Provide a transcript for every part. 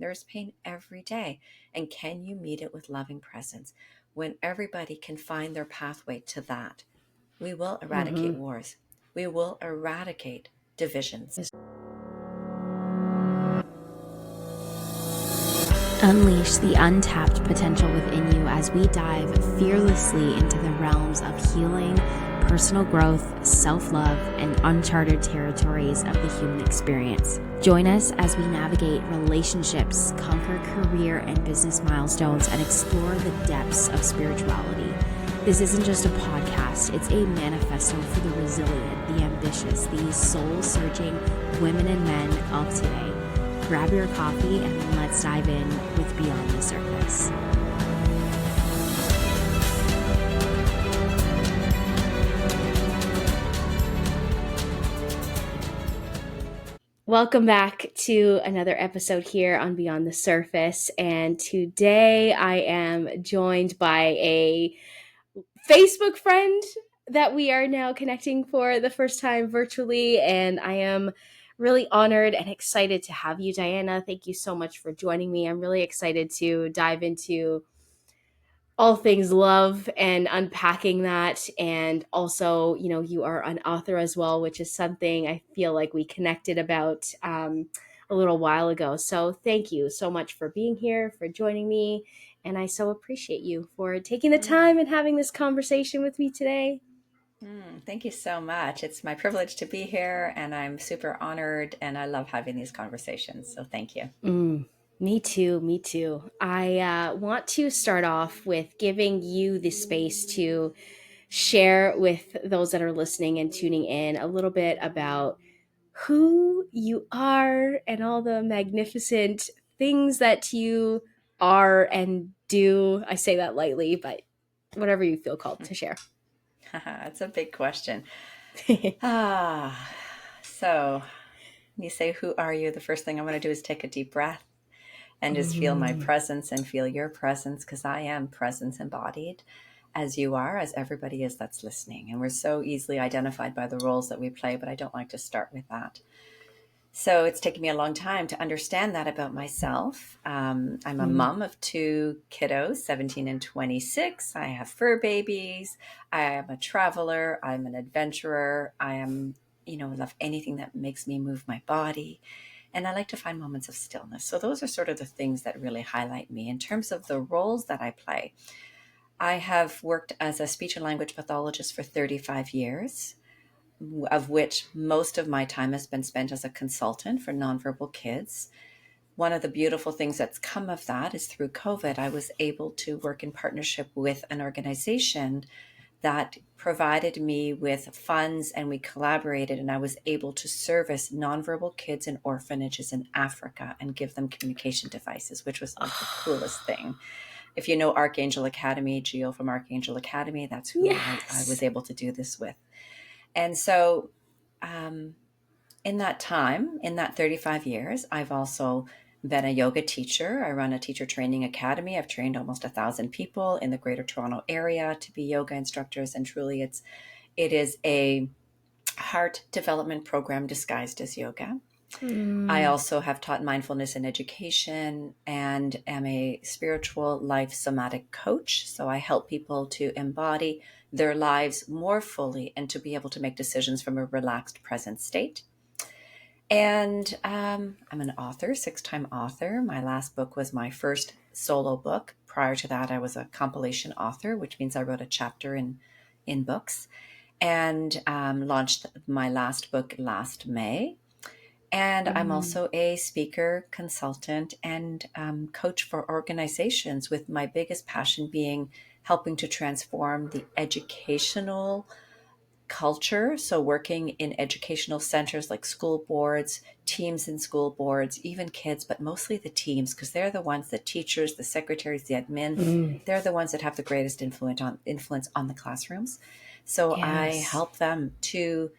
There's pain every day. And can you meet it with loving presence? When everybody can find their pathway to that, we will eradicate wars. We will eradicate divisions. Unleash the untapped potential within you as we dive fearlessly into the realms of healing, personal growth, self-love, and uncharted territories of the human experience. Join us as we navigate relationships, conquer career and business milestones, and explore the depths of spirituality. This isn't just a podcast, it's a manifesto for the resilient, the ambitious, the soul-searching women and men of today. Grab your coffee and let's dive in with Beyond the Surface. Welcome back to another episode here on Beyond the Surface. And today I am joined by a Facebook friend that we are now connecting for the first time virtually. And I am really honored and excited to have you, Diana. Thank you so much for joining me. I'm really excited to dive into all things love and unpacking that. And also, you are an author as well, which is something I feel like we connected about a little while ago. So thank you so much for being here, for joining me. And I so appreciate you for taking the time and having this conversation with me today. Thank you so much. It's my privilege to be here, and I'm super honored, and I love having these conversations. So thank you. Me too. I want to start off with giving you the space to share with those that are listening and tuning in a little bit about who you are and all the magnificent things that you are and do. I say that lightly, but whatever you feel called to share. That's a big question. So you say, who are you? The first thing I want to do is take a deep breath and just feel my presence and feel your presence, because I am presence embodied, as you are, as everybody is that's listening. And we're so easily identified by the roles that we play, but I don't like to start with that. So it's taken me a long time to understand that about myself. I'm a mom of two kiddos, 17 and 26. I have fur babies. I am a traveler. I'm an adventurer. I am, love anything that makes me move my body. And I like to find moments of stillness. So those are sort of the things that really highlight me. In terms of the roles that I play, I have worked as a speech and language pathologist for 35 years. Of which most of my time has been spent as a consultant for nonverbal kids. One of the beautiful things that's come of that is through COVID, I was able to work in partnership with an organization that provided me with funds, and we collaborated, and I was able to service nonverbal kids in orphanages in Africa and give them communication devices, which was like the coolest thing. If you know Archangel Academy, Geo from Archangel Academy, that's who I was able to do this with. And so in that time, in that 35 years, I've also been a yoga teacher. I run a teacher training academy. I've trained almost 1,000 people in the Greater Toronto area to be yoga instructors. And truly, it is a heart development program disguised as yoga. I also have taught mindfulness in education and am a spiritual life somatic coach. So I help people to embody their lives more fully and to be able to make decisions from a relaxed present state. And I'm an author, 6-time author. My last book was my first solo book. Prior to that, I was a compilation author, which means I wrote a chapter in books, and launched my last book last May. And I'm also a speaker, consultant, and coach for organizations, with my biggest passion being helping to transform the educational culture. So working in educational centers like school boards, teams in school boards, even kids, but mostly the teams, because they're the ones, the teachers, the secretaries, the admin, they're the ones that have the greatest influence on the classrooms. So I help them to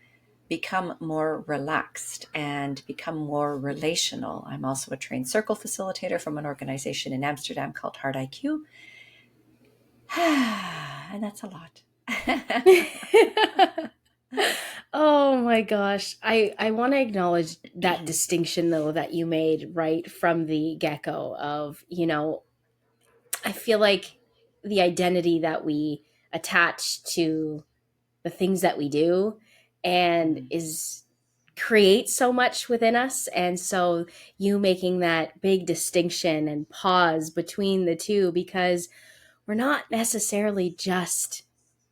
become more relaxed and become more relational. I'm also a trained circle facilitator from an organization in Amsterdam called Heart IQ. And that's a lot. Oh my gosh. I want to acknowledge that distinction though that you made right from the get-go of, I feel like the identity that we attach to the things that we do and Mhm. is creates so much within us. And so you making that big distinction and pause between the two, because we're not necessarily just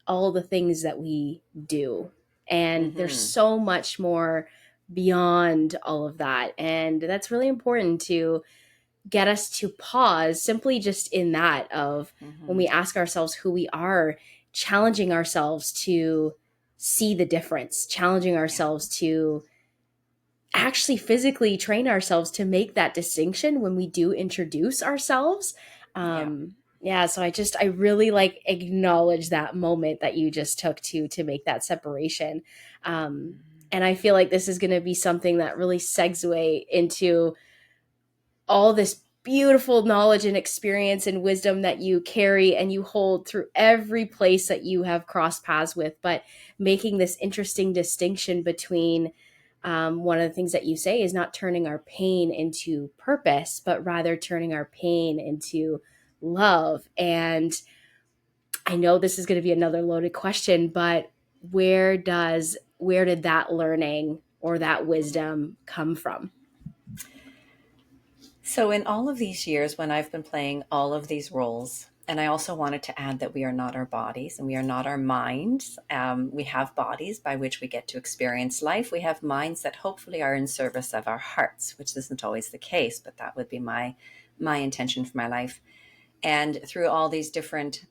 all the things that we do. And there's Mhm. so much more beyond all of that. And that's really important to get us to pause simply just in that of when we Mhm. ask ourselves who we are, challenging ourselves to see the difference, challenging Yeah. ourselves to actually physically train ourselves to make that distinction when we do introduce ourselves. Yeah. Yeah, so I really like acknowledge that moment that you just took to make that separation. Um, Mhm. and I feel like this is going to be something that really segue into all this beautiful knowledge and experience and wisdom that you carry and you hold through every place that you have crossed paths with, but making this interesting distinction between one of the things that you say is not turning our pain into purpose, but rather turning our pain into love. And I know this is going to be another loaded question, but where did that learning or that wisdom come from? So, in all of these years, when I've been playing all of these roles, and I also wanted to add that we are not our bodies and we are not our minds. We have bodies by which we get to experience life. We have minds that hopefully are in service of our hearts, which isn't always the case, but that would be my intention for my life. And through all these different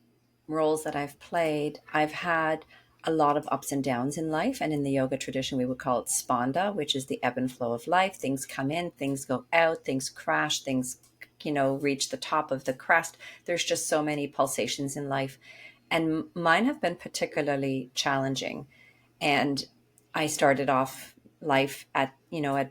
roles that I've played, I've had a lot of ups and downs in life. And in the yoga tradition, we would call it spanda, which is the ebb and flow of life. Things come in, things go out, things crash, things, reach the top of the crest. There's just so many pulsations in life. And mine have been particularly challenging. And I started off life at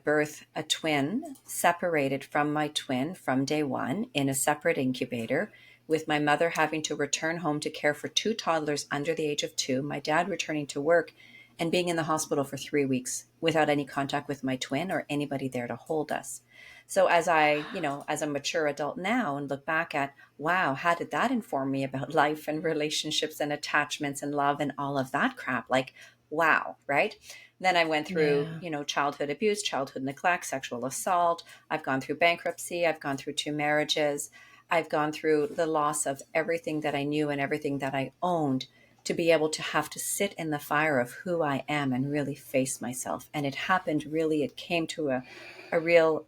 birth, a twin, separated from my twin from day one in a separate incubator, with my mother having to return home to care for two toddlers under the age of 2, my dad returning to work, and being in the hospital for 3 weeks without any contact with my twin or anybody there to hold us. So as a mature adult now and look back at, wow, how did that inform me about life and relationships and attachments and love and all of that crap? Like, wow, right? Then I went through, Yeah. childhood abuse, childhood neglect, sexual assault. I've gone through bankruptcy. I've gone through 2 marriages. I've gone through the loss of everything that I knew and everything that I owned, to be able to have to sit in the fire of who I am and really face myself. And it happened really, it came to a real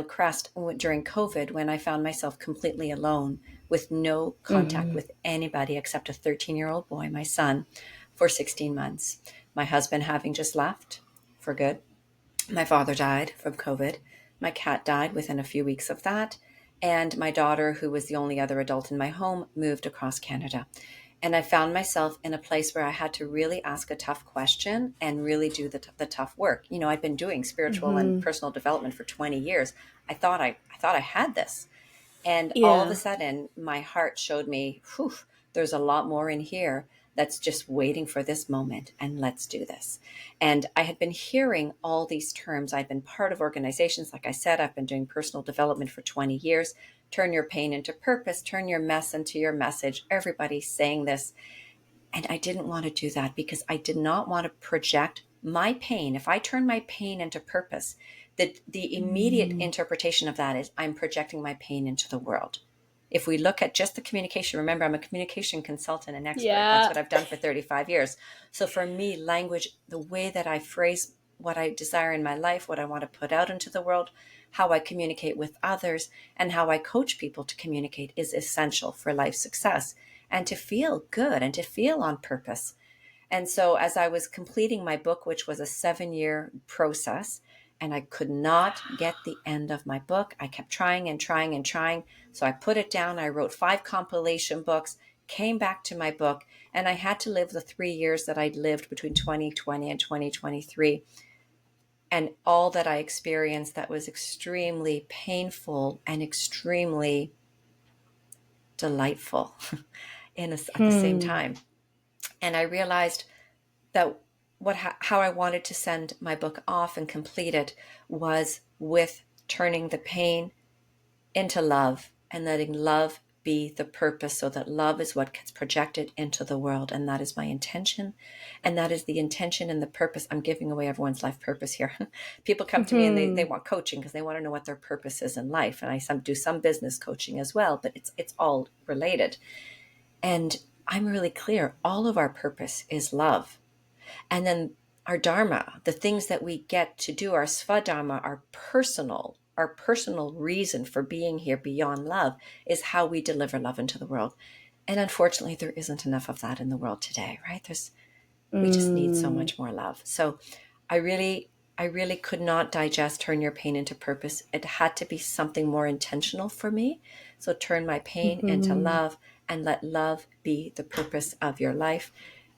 crest during COVID, when I found myself completely alone with no contact Mhm. with anybody except a 13-year-old boy, my son, for 16 months. My husband having just left for good. My father died from COVID. My cat died within a few weeks of that. And my daughter, who was the only other adult in my home, moved across Canada. And I found myself in a place where I had to really ask a tough question and really do the tough work. I'd been doing spiritual and Mhm. personal development for 20 years. I thought I had this. And all of a Yeah. sudden, my heart showed me, whew, there's a lot more in here that's just waiting for this moment. And let's do this. And I had been hearing all these terms. I've been part of organizations. Like I said, I've been doing personal development for 20 years. Turn your pain into purpose, turn your mess into your message. Everybody's saying this. And I didn't want to do that because I did not want to project my pain. If I turn my pain into purpose, the immediate Mm. interpretation of that is I'm projecting my pain into the world. If we look at just the communication, remember, I'm a communication consultant and expert. That's Yeah. what I've done for 35 years. So for me, language, the way that I phrase what I desire in my life, what I want to put out into the world, how I communicate with others, and how I coach people to communicate is essential for life success and to feel good and to feel on purpose. And so, as I was completing my book, which was a 7-year process, and I could not get the end of my book, I kept trying and trying and trying. So I put it down. I wrote 5 compilation books, came back to my book, and I had to live the 3 years that I'd lived between 2020 and 2023. And all that I experienced that was extremely painful and extremely delightful at the same Hmm. time. And I realized that how I wanted to send my book off and complete it was with turning the pain into love and letting love be the purpose, so that love is what gets projected into the world. And that is my intention. And that is the intention and the purpose. I'm giving away everyone's life purpose here. People come to me and they want coaching because they want to know what their purpose is in life. And I do some business coaching as well, but it's all related. And I'm really clear. All of our purpose is love. And then our dharma, the things that we get to do, our svadharma, our personal reason for being here beyond love, is how we deliver love into the world. And unfortunately, there isn't enough of that in the world today, right? We just need so much more love. So I really could not digest turn your pain into purpose. It had to be something more intentional for me. So turn my pain into love and let love be the purpose of your life.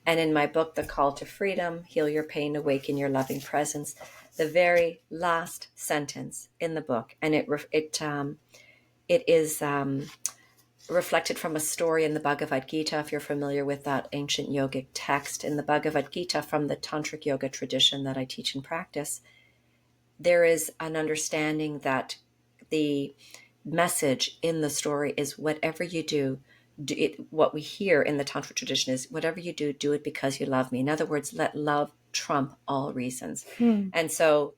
And in my book, The Call to Freedom, Heal Your Pain, Awaken Your Loving Presence, the very last sentence in the book, and it is reflected from a story in the Bhagavad Gita, if you're familiar with that ancient yogic text. In the Bhagavad Gita, from the tantric yoga tradition that I teach and practice, there is an understanding that the message in the story is whatever you do, what we hear in the tantra tradition is whatever you do, do it because you love me. In other words, let love trump all reasons. And so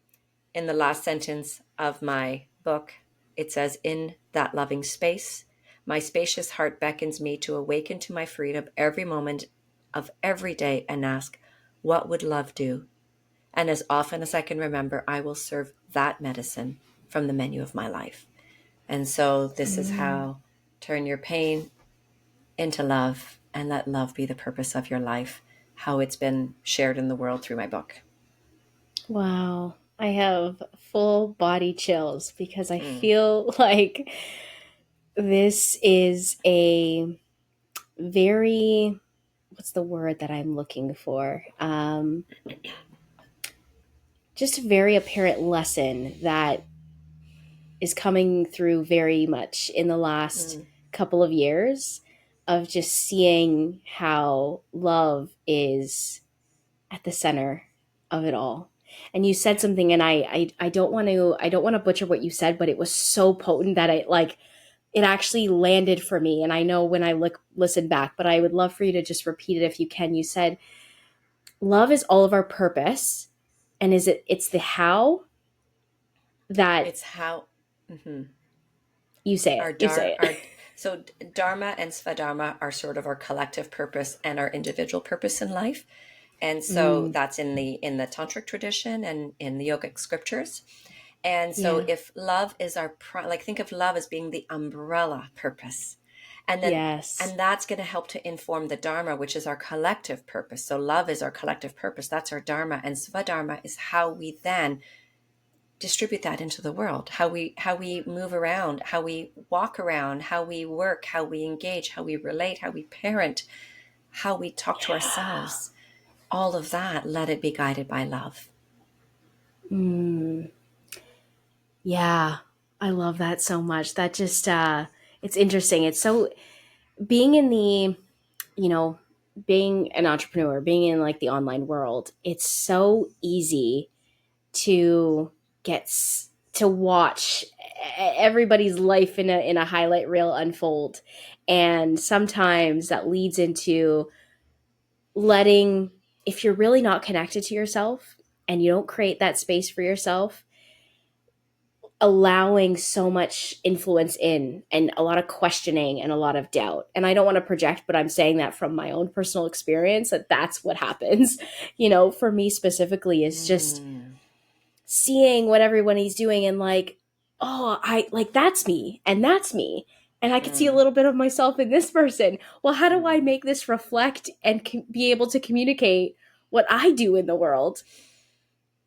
in the last sentence of my book, it says, in that loving space, my spacious heart beckons me to awaken to my freedom every moment of every day and ask, what would love do? And as often as I can remember, I will serve that medicine from the menu of my life. And so this is how turn your pain into love and let love be the purpose of your life, how it's been shared in the world through my book. Wow. I have full body chills because I feel like this is a very, what's the word that I'm looking for? Just a very apparent lesson that is coming through very much in the last couple of years, of just seeing how love is at the center of it all. And you said something, and I don't want to butcher what you said, but it was so potent that it actually landed for me. And I know when I listen back, but I would love for you to just repeat it if you can. You said, love is all of our purpose. And it's the how that it's how you say it. So dharma and svadharma are sort of our collective purpose and our individual purpose in life. And so that's in the tantric tradition and in the yogic scriptures. And so if love is our think of love as being the umbrella purpose. And then and that's going to help to inform the dharma, which is our collective purpose. So love is our collective purpose. That's our dharma. And svadharma is how we then distribute that into the world, how we move around, how we walk around, how we work, how we engage, how we relate, how we parent, how we talk to ourselves. All of that, let it be guided by love. Yeah, I love that so much. That just, it's interesting. It's so, being in the, being an entrepreneur, being in like the online world, it's so easy to to watch everybody's life in a highlight reel unfold. And sometimes that leads into letting, if you're really not connected to yourself and you don't create that space for yourself, allowing so much influence in, and a lot of questioning and a lot of doubt. And I don't want to project, but I'm saying that from my own personal experience, that that's what happens, for me specifically, is just seeing what everybody's doing and I like, that's me and that's me. And I could see a little bit of myself in this person. Well, how do I make this reflect and be able to communicate what I do in the world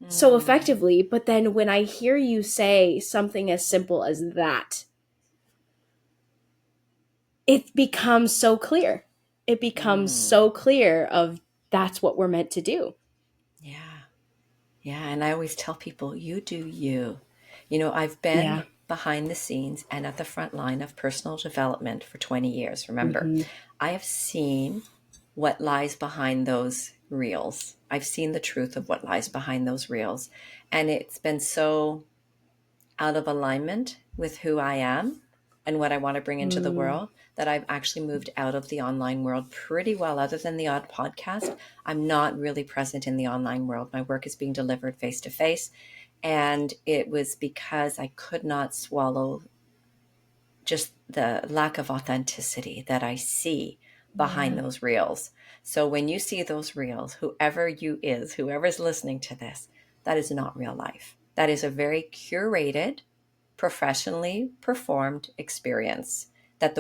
so effectively? But then when I hear you say something as simple as that, it becomes so clear. It becomes so clear of that's what we're meant to do. Yeah. Yeah. And I always tell people, you do you. I've been behind the scenes and at the front line of personal development for 20 years. Remember, I have seen what lies behind those reels. I've seen the truth of what lies behind those reels. And it's been so out of alignment with who I am and what I want to bring into the world that I've actually moved out of the online world pretty well. Other than the odd podcast, I'm not really present in the online world. My work is being delivered face to face. And it was because I could not swallow just the lack of authenticity that I see behind those reels. So when you see those reels, whoever's listening to this, that is not real life. That is a very curated, professionally performed experience that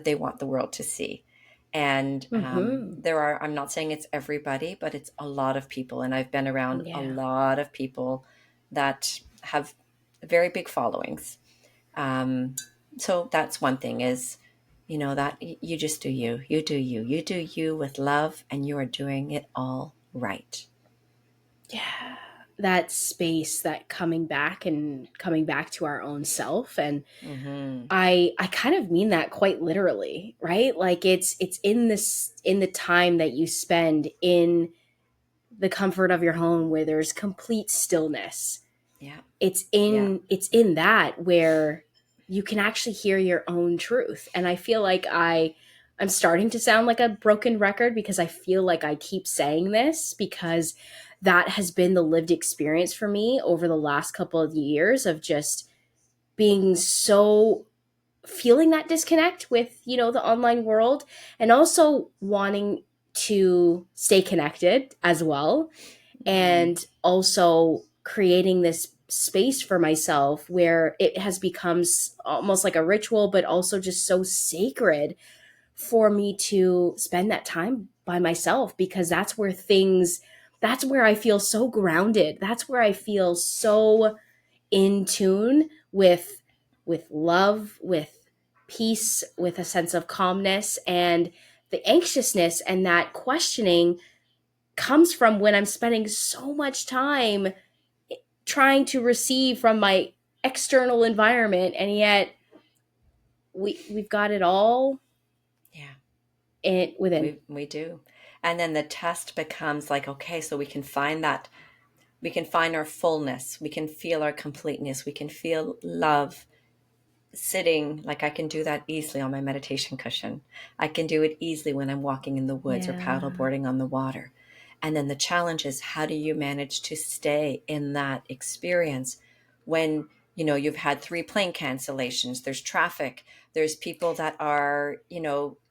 they want the world to see. And I'm not saying it's everybody, but it's a lot of people. And I've been around a lot of people that have very big followings. So that's one thing is, that you just do you do you with love, and you are doing it all right. Yeah. That space, that coming back to our own self. And I kind of mean that quite literally, right? Like it's in the time that you spend in the comfort of your home where there's complete stillness. Yeah. It's in that where you can actually hear your own truth. And I feel like I'm starting to sound like a broken record because I feel like I keep saying this because that has been the lived experience for me over the last couple of years of just being so feeling that disconnect with, the online world, and also wanting to stay connected as well. And also creating this space for myself where it has become almost like a ritual, but also just so sacred for me to spend that time by myself, because that's where I feel so grounded. That's where I feel so in tune with love, with peace, with a sense of calmness. And the anxiousness and that questioning comes from when I'm spending so much time trying to receive from my external environment, and yet we've got it all within. We do. And then the test becomes like, okay, so we can find our fullness, we can feel our completeness, we can feel love sitting. Like I can do that easily on my meditation cushion. I can do it easily when I'm walking in the woods or paddleboarding on the water. And then the challenge is, how do you manage to stay in that experience when, you've had 3 plane cancellations, there's traffic, there's people that are,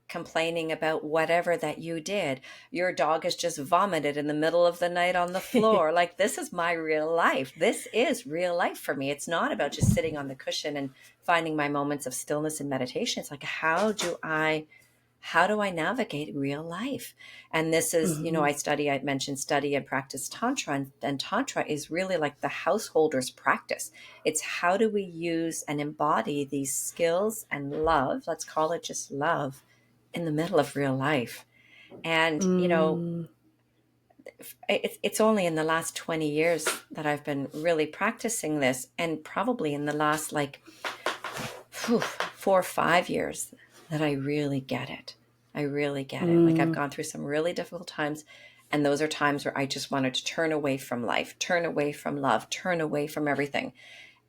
complaining about whatever that you did. Your dog has just vomited in the middle of the night on the floor. Like, this is my real life. This is real life for me. It's not about just sitting on the cushion and finding my moments of stillness and meditation. It's like, how do I navigate real life? And this is, I mentioned study and practice Tantra, and Tantra is really like the householder's practice. It's how do we use and embody these skills and love, let's call it just love, in the middle of real life. And, it's only in the last 20 years that I've been really practicing this. And probably in the last 4 or 5 years that I really get it. I really get it. Like, I've gone through some really difficult times. And those are times where I just wanted to turn away from life, turn away from love, turn away from everything.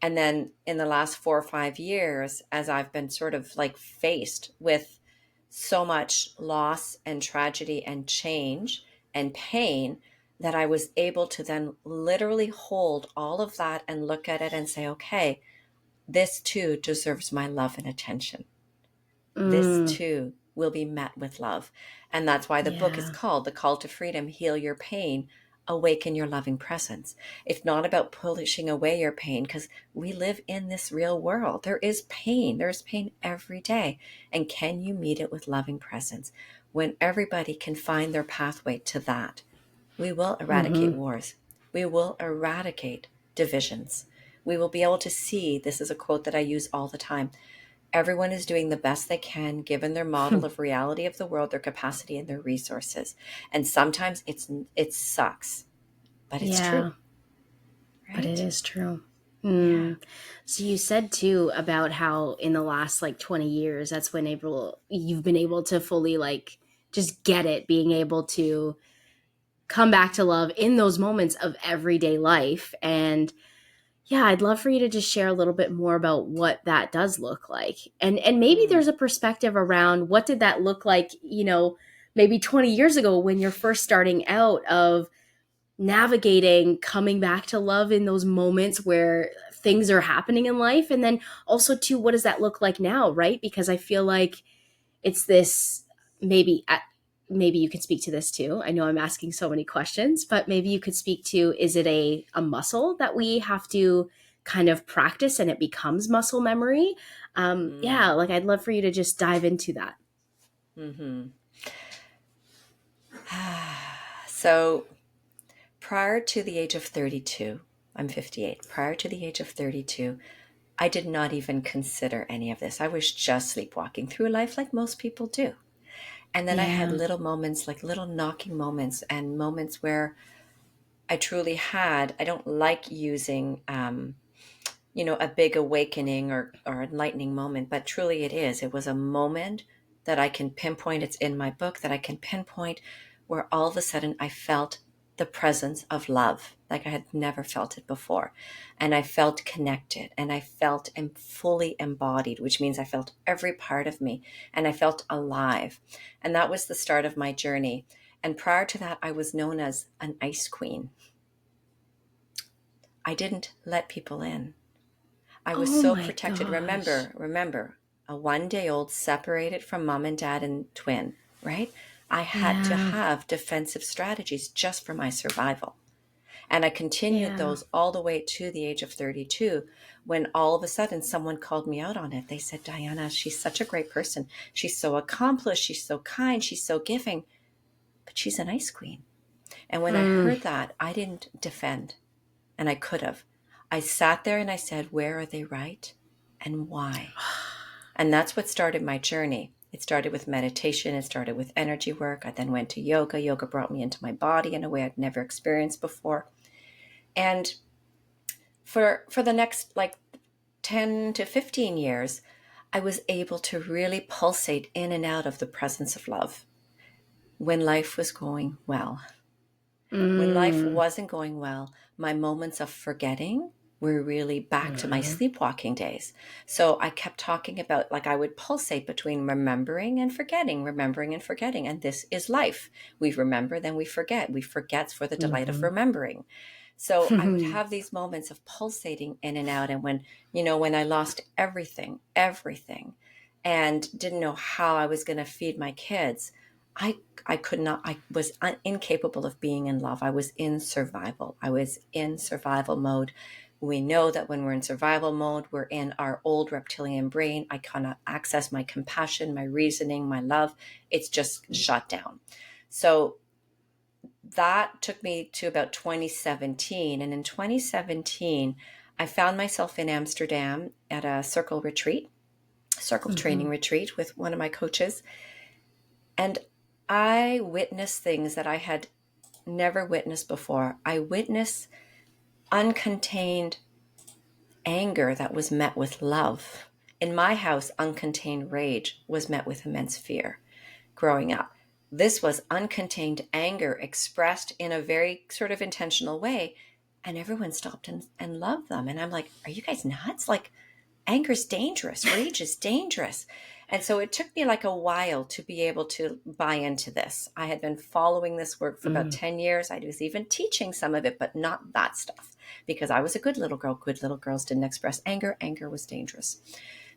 And then in the last 4 or 5 years, as I've been sort of faced with so much loss and tragedy and change and pain, that I was able to then literally hold all of that and look at it and say, okay, this too deserves my love and attention. This too will be met with love. And that's why the book is called The Call to Freedom, Heal Your Pain, Awaken Your Loving Presence. It's not about pushing away your pain, because we live in this real world. There is pain. There's pain every day. And can you meet it with loving presence? When everybody can find their pathway to that, we will eradicate wars. We will eradicate divisions. We will be able to see, this is a quote that I use all the time, everyone is doing the best they can given their model of reality of the world, their capacity, and their resources. And sometimes it sucks, but it's true. Right? But it is true. So you said too about how in the last 20 years, that's when you've been able to fully just get it, being able to come back to love in those moments of everyday life. And yeah, I'd love for you to just share a little bit more about what that does look like. And maybe there's a perspective around what did that look like, maybe 20 years ago when you're first starting out, of navigating coming back to love in those moments where things are happening in life. And then also too, what does that look like now, right? Because I feel like it's this, maybe you could speak to this too. I know I'm asking so many questions, but maybe you could speak to, is it a muscle that we have to kind of practice and it becomes muscle memory? Yeah, like I'd love for you to just dive into that. Mm-hmm. So prior to the age of 32, I'm 58. Prior to the age of 32, I did not even consider any of this. I was just sleepwalking through life like most people do. And then I had little moments, like little knocking moments, and moments where I truly had, I don't like using, a big awakening or enlightening moment, but truly it is. It was a moment that I can pinpoint. It's in my book that I can pinpoint, where all of a sudden I felt the presence of love like I had never felt it before. And I felt connected, and I felt fully embodied, which means I felt every part of me, and I felt alive. And that was the start of my journey. And prior to that, I was known as an ice queen. I didn't let people in. I was so protected. Gosh. Remember, a 1-day-old separated from mom and dad and twin, right? I had to have defensive strategies just for my survival. And I continued those all the way to the age of 32, when all of a sudden someone called me out on it. They said, Diana, she's such a great person. She's so accomplished. She's so kind. She's so giving. But she's an ice queen. And when I heard that, I didn't defend. And I could have. I sat there and I said, where are they right? And why? And that's what started my journey. It started with meditation. It started with energy work. I then went to yoga. Yoga brought me into my body in a way I'd never experienced before. And for the next 10 to 15 years, I was able to really pulsate in and out of the presence of love when life was going well. When life wasn't going well, my moments of forgetting were really back to my sleepwalking days. So I kept talking about, I would pulsate between remembering and forgetting. And this is life. We remember, then we forget. We forget for the delight of remembering. So I would have these moments of pulsating in and out. And when I lost everything, and didn't know how I was going to feed my kids, I could not, I was incapable of being in love. I was in survival. I was in survival mode. We know that when we're in survival mode, we're in our old reptilian brain. I cannot access my compassion, my reasoning, my love. It's just shut down. So that took me to about 2017. And in 2017, I found myself in Amsterdam at a circle training retreat with one of my coaches. And I witnessed things that I had never witnessed before. I witnessed uncontained anger that was met with love. In my house, uncontained rage was met with immense fear growing up. This was uncontained anger expressed in a very sort of intentional way. And everyone stopped and loved them. And I'm like, are you guys nuts? Anger is dangerous. Rage is dangerous. And so it took me a while to be able to buy into this. I had been following this work for about 10 years. I was even teaching some of it, but not that stuff, because I was a good little girl. Good little girls didn't express anger. Anger was dangerous.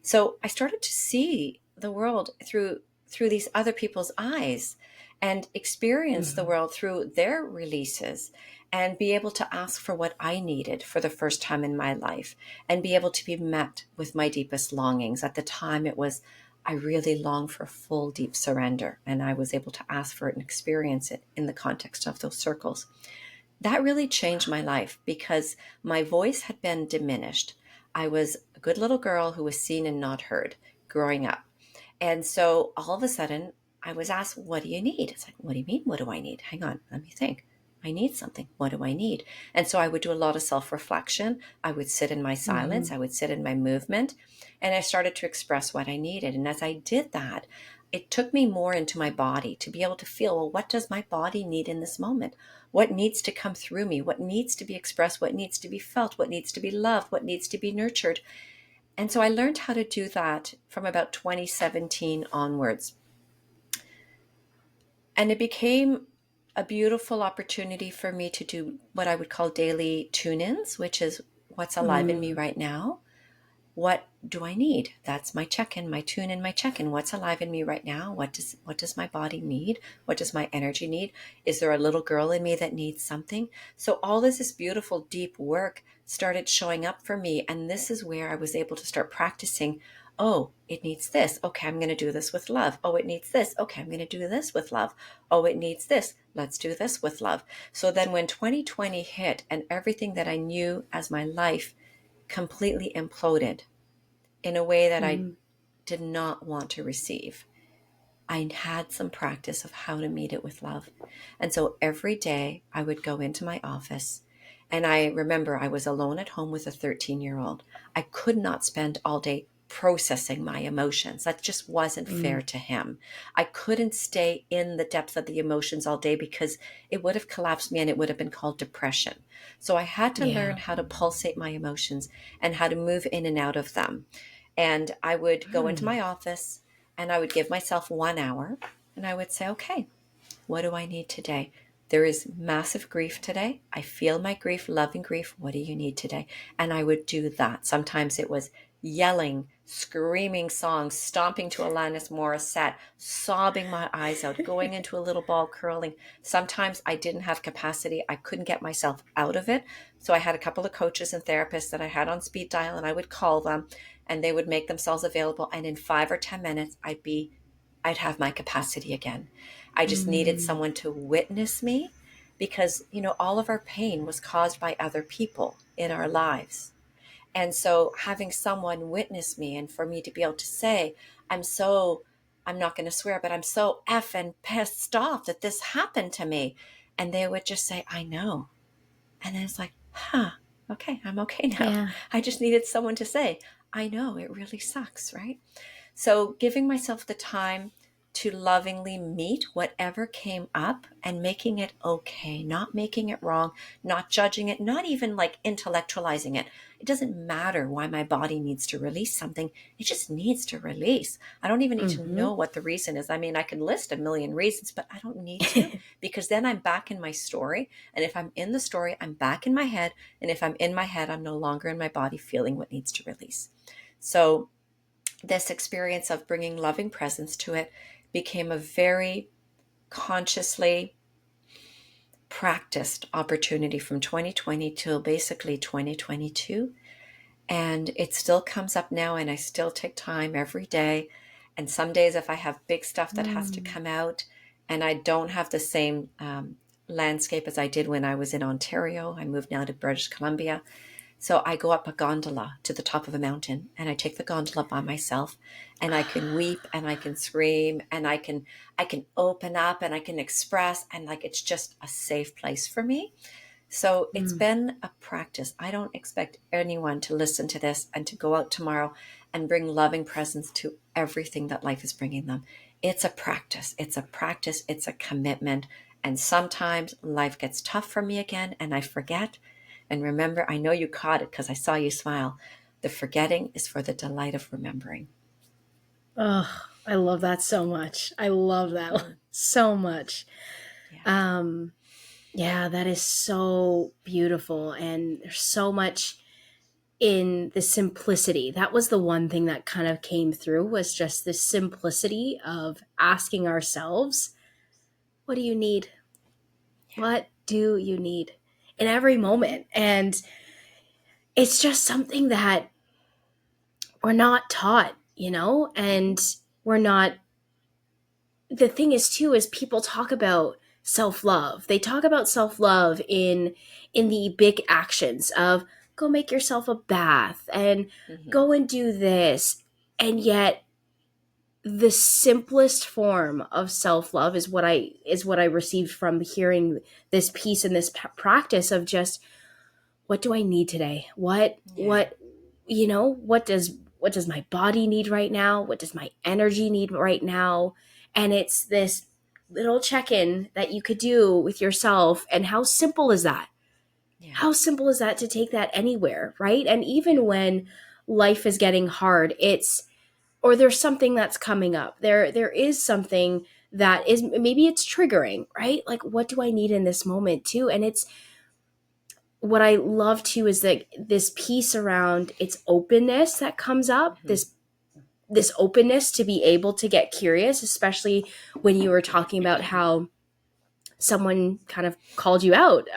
So I started to see the world through these other people's eyes, and experience the world through their releases, and be able to ask for what I needed for the first time in my life, and be able to be met with my deepest longings. At the time, it was, I really longed for full, deep surrender, and I was able to ask for it and experience it in the context of those circles. That really changed my life, because my voice had been diminished. I was a good little girl who was seen and not heard growing up. And so all of a sudden, I was asked, what do you need? It's like, what do you mean? What do I need? Hang on, let me think. I need something. What do I need? And so I would do a lot of self-reflection. I would sit in my silence. I would sit in my movement. And I started to express what I needed. And as I did that, it took me more into my body to be able to feel, well, what does my body need in this moment? What needs to come through me? What needs to be expressed? What needs to be felt? What needs to be loved? What needs to be nurtured? And so I learned how to do that from about 2017 onwards. And it became a beautiful opportunity for me to do what I would call daily tune-ins, which is what's alive in me right now. What do I need? That's my check-in, my tune-in, my check-in. What's alive in me right now? What does my body need? What does my energy need? Is there a little girl in me that needs something? So all this beautiful, deep work started showing up for me. And this is where I was able to start practicing. Oh, it needs this. Okay, I'm going to do this with love. Oh, it needs this. Okay, I'm going to do this with love. Oh, it needs this. Let's do this with love. So then when 2020 hit and everything that I knew as my life completely imploded in a way that I did not want to receive, I had some practice of how to meet it with love. And so every day I would go into my office, and I remember I was alone at home with a 13-year-old. I could not spend all day processing my emotions. That just wasn't fair to him. I couldn't stay in the depth of the emotions all day because it would have collapsed me and it would have been called depression. So I had to learn how to pulsate my emotions and how to move in and out of them. And I would go into my office and I would give myself 1 hour and I would say, okay, what do I need today? There is massive grief today. I feel my grief, loving grief. What do you need today? And I would do that. Sometimes it was yelling, screaming songs, stomping to Alanis Morissette, sobbing my eyes out, going into a little ball, curling. Sometimes I didn't have capacity. I couldn't get myself out of it. So I had a couple of coaches and therapists that I had on speed dial, and I would call them and they would make themselves available. And in 5 or 10 minutes, I'd have my capacity again. I just needed someone to witness me because, all of our pain was caused by other people in our lives. And so having someone witness me and for me to be able to say, I'm not going to swear, but I'm so effing pissed off that this happened to me. And they would just say, I know. And then it's like, okay, I'm okay now. Yeah. I just needed someone to say, I know, it really sucks, right? So giving myself the time to lovingly meet whatever came up and making it okay, not making it wrong, not judging it, not even like intellectualizing it. It doesn't matter why my body needs to release something. It just needs to release. I don't even need to know what the reason is. I mean, I can list a million reasons, but I don't need to because then I'm back in my story. And if I'm in the story, I'm back in my head. And if I'm in my head, I'm no longer in my body feeling what needs to release. So this experience of bringing loving presence to it became a very consciously practiced opportunity from 2020 till basically 2022. And it still comes up now, and I still take time every day. And some days if I have big stuff that has to come out and I don't have the same landscape as I did when I was in Ontario, I moved now to British Columbia. So I go up a gondola to the top of a mountain and I take the gondola by myself and I can weep and I can scream and I can open up and I can express, and like it's just a safe place for me. So it's been a practice. I don't expect anyone to listen to this and to go out tomorrow and bring loving presence to everything that life is bringing them. It's a practice. It's a practice. It's a commitment. And sometimes life gets tough for me again and I forget. And remember, I know you caught it because I saw you smile. The forgetting is for the delight of remembering. Oh, I love that so much. I love that so much. Yeah, that is so beautiful. And there's so much in the simplicity. That was the one thing that kind of came through, was just the simplicity of asking ourselves, what do you need? What do you need in every moment? And it's just something that we're not taught, and we're not. The thing is too, is people talk about self-love. They talk about self-love in the big actions of go make yourself a bath and go and do this. And yet the simplest form of self-love is what I received from hearing this piece and this practice of just, what do I need today? What what does my body need right now? What does my energy need right now? And it's this little check-in that you could do with yourself. And how simple is that? Yeah. How simple is that to take that anywhere, right? And even when life is getting hard, or there's something that's coming up. There is something that is, maybe it's triggering, right? Like, what do I need in this moment too? And it's, what I love too is that this piece around its openness that comes up, Mm-hmm. this openness to be able to get curious, especially when you were talking about how someone kind of called you out.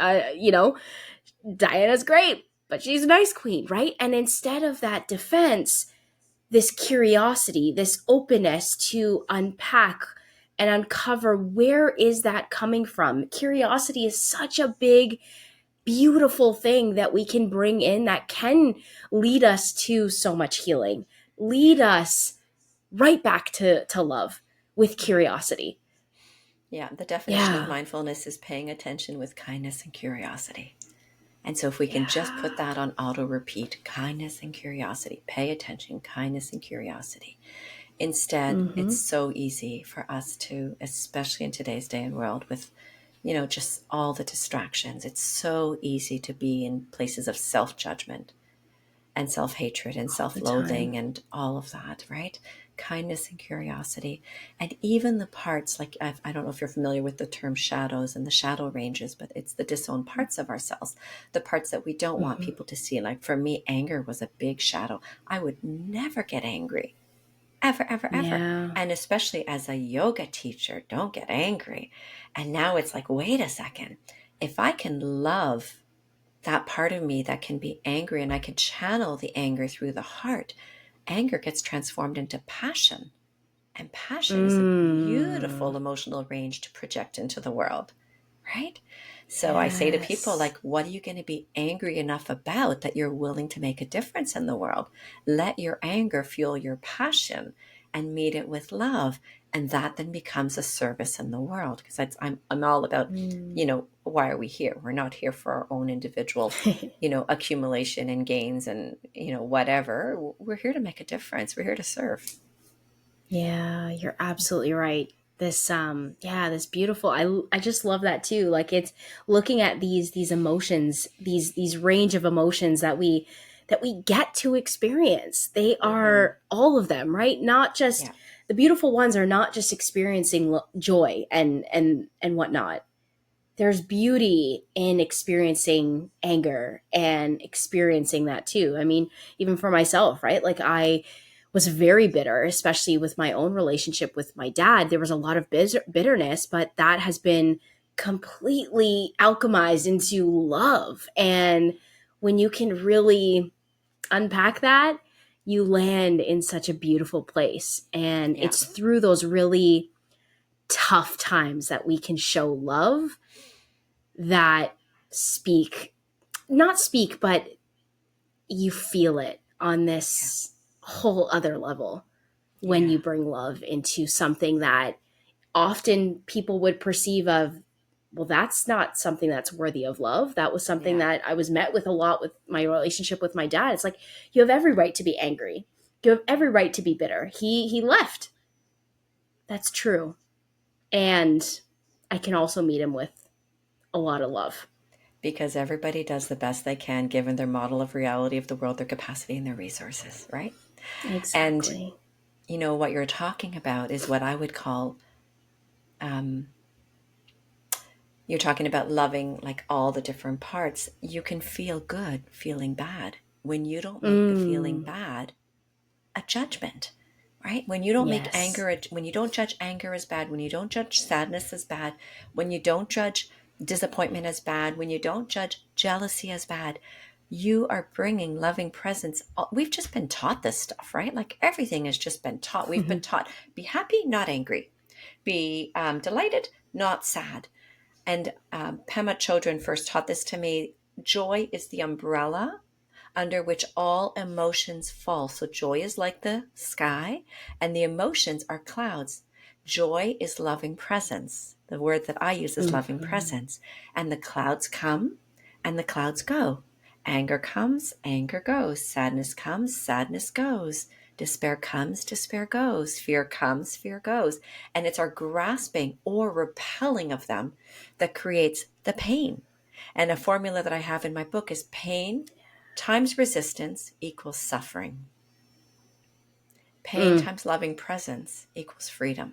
Diana's great, but she's an ice queen, right? And instead of that defense, this curiosity, this openness to unpack and uncover, where is that coming from? Curiosity is such a big, beautiful thing that we can bring in that can lead us to so much healing, lead us right back to love with curiosity. Yeah, the definition of Yeah. mindfulness is paying attention with kindness and curiosity. And so if we can just put Yeah. that on auto repeat, kindness and curiosity, pay attention, kindness and curiosity. Instead, Mm-hmm. it's so easy for us to, especially in today's day and world with, just all the distractions, it's so easy to be in places of self-judgment and self-hatred and All the time. self-loathing and all of that, right? Kindness and curiosity. And even the parts, like, I don't know if you're familiar with the term shadows and the shadow ranges, but it's the disowned parts of ourselves, the parts that we don't want Mm-hmm. people to see. Like for me, anger was a big shadow. I would never get angry. Ever, ever, ever. Yeah. And especially as a yoga teacher, don't get angry. And now it's like, wait a second. If I can love that part of me that can be angry and I can channel the anger through the heart, anger gets transformed into passion. And passion is a beautiful emotional range to project into the world, right? So I say to people, Yes. like, what are you going to be angry enough about that you're willing to make a difference in the world? Let your anger fuel your passion and meet it with love. And that then becomes a service in the world. Because I'm all about, why are we here? We're not here for our own individual, accumulation and gains and, whatever. We're here to make a difference. We're here to serve. Yeah, you're absolutely right. This beautiful, I just love that too. Like, it's looking at these emotions, these range of emotions that we get to experience. They Mm-hmm. are all of them, right? Not just Yeah. the beautiful ones are not just experiencing joy and whatnot. There's beauty in experiencing anger and experiencing that too. I mean, even for myself, right? Like, I was very bitter, especially with my own relationship with my dad. There was a lot of bitterness, but that has been completely alchemized into love. And when you can really unpack that, you land in such a beautiful place. And Yeah. it's through those really tough times that we can show love that not speak, but you feel it on Yeah. this whole other level when Yeah. you bring love into something that often people would perceive of, well, that's not something that's worthy of love. That was something Yeah. that I was met with a lot with my relationship with my dad. It's like, you have every right to be angry. You have every right to be bitter. He left. That's true. And I can also meet him with a lot of love. Because everybody does the best they can given their model of reality of the world, their capacity, and their resources, right? And, Exactly. what you're talking about is what I would call, um, you're talking about loving like all the different parts. You can feel good feeling bad when you don't make the feeling Mm, bad a judgment, right? When you don't make yes. anger, when you don't judge anger as bad, when you don't judge sadness as bad, when you don't judge disappointment as bad, when you don't judge jealousy as bad, you are bringing loving presence. We've just been taught this stuff, right? Like everything has just been taught. We've been taught be happy, not angry, be delighted, not sad. And Pema Chodron first taught this to me. Joy is the umbrella under which all emotions fall. So joy is like the sky, and the emotions are clouds. Joy is loving presence. The word that I use is loving Mhm. presence. And the clouds come and the clouds go. Anger comes, anger goes. Sadness comes, sadness goes. Despair comes, despair goes. Fear comes, fear goes. And it's our grasping or repelling of them that creates the pain. And a formula that I have in my book is pain times resistance equals suffering. Pain times loving presence equals freedom.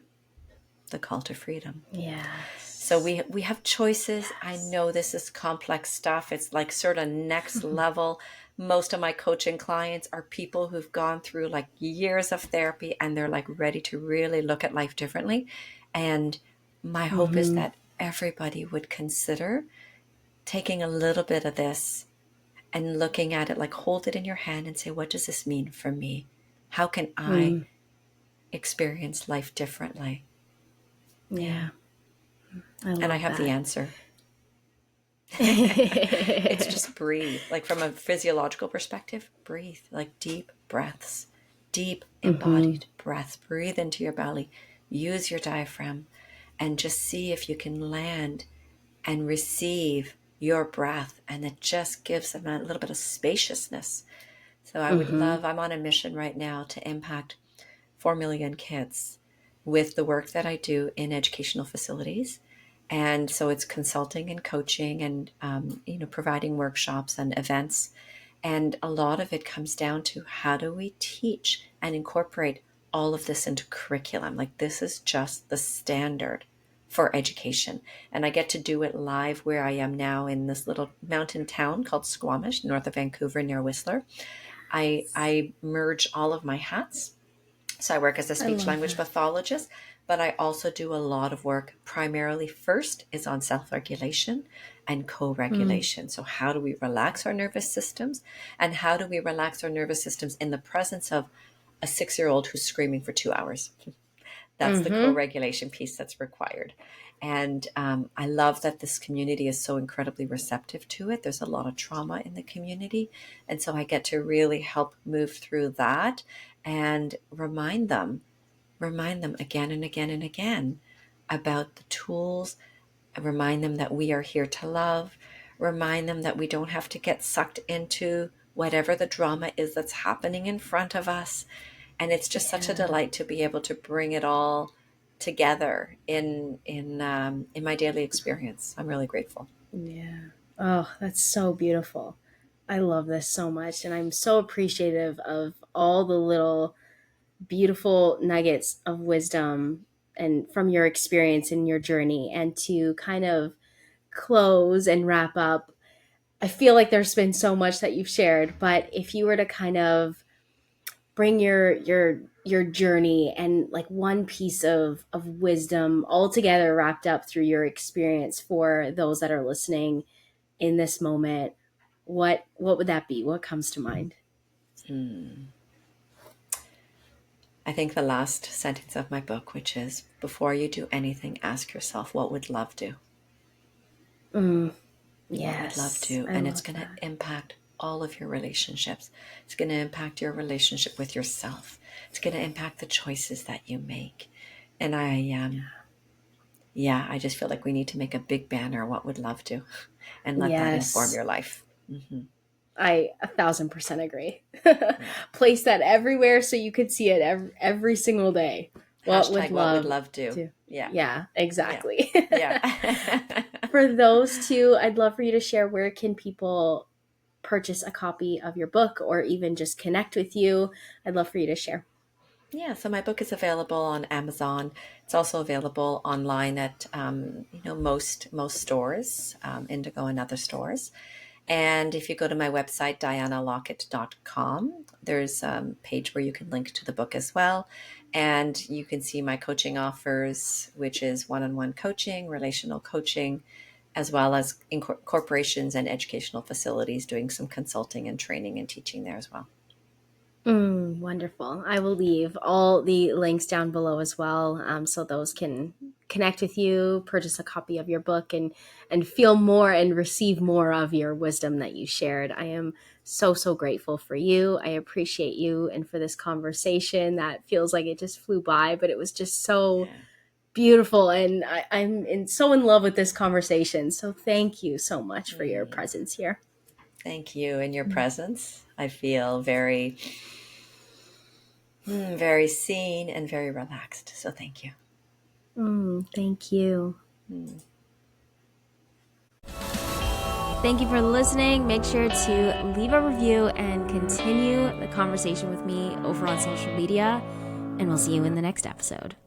The call to freedom. Yeah. So we have choices. Yes. I know this is complex stuff. It's like sort of next level. Most of my coaching clients are people who've gone through like years of therapy and they're like ready to really look at life differently. And my hope is that everybody would consider taking a little bit of this and looking at it, like hold it in your hand and say, what does this mean for me? How can I experience life differently? Yeah. I have the answer. It's just breathe. Like from a physiological perspective, breathe. Like deep breaths, deep embodied breaths. Breathe into your belly. Use your diaphragm and just see if you can land and receive your breath. And it just gives them a little bit of spaciousness. So I would love, I'm on a mission right now to impact 4 million kids with the work that I do in educational facilities. And so it's consulting and coaching and, providing workshops and events. And a lot of it comes down to how do we teach and incorporate all of this into curriculum? Like this is just the standard for education. And I get to do it live where I am now in this little mountain town called Squamish, north of Vancouver, near Whistler. I merge all of my hats. So I work as a speech language pathologist, but I also do a lot of work. Primarily first is on self-regulation and co-regulation. So how do we relax our nervous systems, and how do we relax our nervous systems in the presence of a 6-year-old who's screaming for 2 hours? That's the co-regulation piece that's required. And I love that this community is so incredibly receptive to it. There's a lot of trauma in the community. And so I get to really help move through that and remind them again and again and again about the tools, remind them that we are here to love, remind them that we don't have to get sucked into whatever the drama is that's happening in front of us. And it's just such a delight to be able to bring it all together in my daily experience. I'm really grateful. Yeah. Oh, that's so beautiful. I love this so much. And I'm so appreciative of all the little beautiful nuggets of wisdom and from your experience in your journey. And to kind of close and wrap up, I feel like there's been so much that you've shared, but if you were to kind of bring your journey and like one piece of wisdom all together wrapped up through your experience for those that are listening in this moment, what would that be? What comes to mind? I think the last sentence of my book, which is, before you do anything, ask yourself, what would love do? Yes, what would love do? And it's going to impact all of your relationships. It's going to impact your relationship with yourself. It's going to impact the choices that you make. And I just feel like we need to make a big banner, what would love do? And let that inform your life. I 1,000% agree. Place that everywhere so you could see it every single day. What would love do? Yeah, exactly. Yeah. For those two, I'd love for you to share, where can people purchase a copy of your book or even just connect with you? I'd love for you to share. Yeah, so my book is available on Amazon. It's also available online at most stores, Indigo and other stores. And if you go to my website, dianalockett.com, there's a page where you can link to the book as well. And you can see my coaching offers, which is one-on-one coaching, relational coaching, as well as in corporations and educational facilities, doing some consulting and training and teaching there as well. Wonderful. I will leave all the links down below as well, so those can connect with you, purchase a copy of your book, and feel more and receive more of your wisdom that you shared. I am so grateful for you. I appreciate you, and for this conversation that feels like it just flew by, but it was just so beautiful, and I'm so in love with this conversation. So thank you so much for your presence here. Thank you. In your presence, I feel very, very seen and very relaxed. So thank you. Thank you. Mm. Thank you for listening. Make sure to leave a review and continue the conversation with me over on social media. And we'll see you in the next episode.